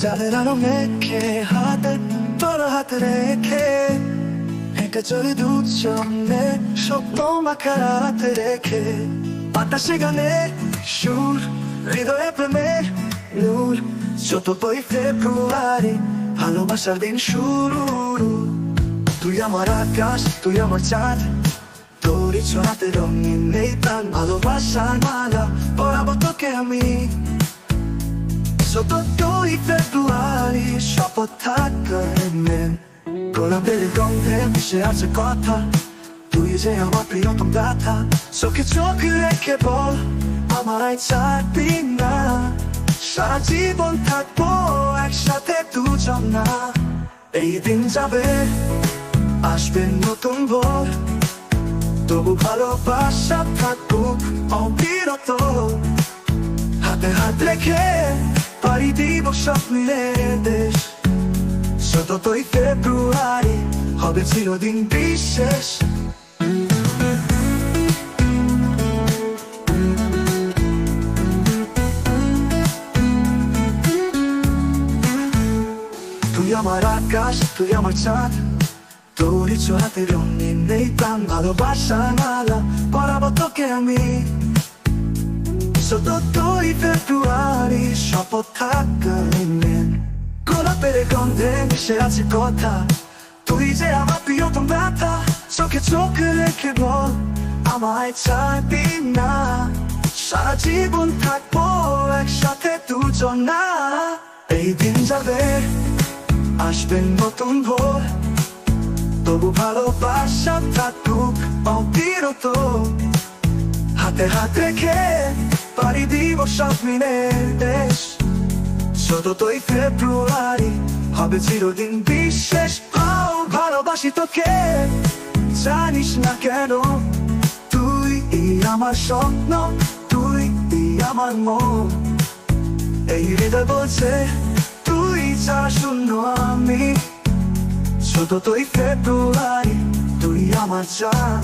চাঁদের আলো মেখে হাতে তোর হাতে রেখে হেঁটে চলে দুজনে স্বপ্ন মাখা রাতে রেখে বাতাসে গানে সুর হৃদয়ে প্রেমের নূর 14ই ফেব্রুয়ারি ভালোবাসার দিন শুরু। তুই আমার আকাশ তুই আমার চাঁদ তোরই ছোঁয়াতে রঙিন নেই প্রাণ ভালোবাসার মালা পরাবো তোকে আমি 14ই ফেব্রুয়ারি শপথ থাকবে গোলাপের গন্ধে মিশে আছে কথা তুই যে আমার প্রিয়তম গাথা চোখে চোখ রেখে বল আমায় ছাড়বি না সারা জীবন থাকবো একসাথে দুজন না এই দিন যাবে আসবে নতুন ভোর তবু ভালোবাসা থাকুক অবিরত হাতে হাত রেখে পাড়ি দিব স্বপ্নের দেশ 14ই ফেব্রুয়ারি হবে চিরদিন বিশেষ। তুই আমার আকাশ তুই আমার চাঁদ তোরই ছোঁয়াতে রঙিন নেই প্রাণ ভালোবাসার মালা পরাবো তোকে আমি 14ই ফেব্রুয়ারি শপথ থাকবে গোলাপের গন্ধে মিশে আছে কথা তুই যে আমার প্রিয়তম ব্যথা চোখে চোখ রেখে বল আমায় ছাড়বি না সারা জীবন থাকবো একসাথে দুজন না এই দিন যাবে আসবে নতুন ভোর তবু ভালোবাসা থাকুক অবিরত হাতে হাত রেখে পাড়ি দিব স্বপ্নের দেশ 14ই ফেব্রুয়ারি হবে চিরদিন বিশেষ। ভালোবাসি তোকে জানিস না কেন তুই আমার স্বপ্ন তুই আমার মন এই হৃদয় বলছে তুই ছাড়া শূন্য আমি 14ই ফেব্রুয়ারি তুই আমার জান।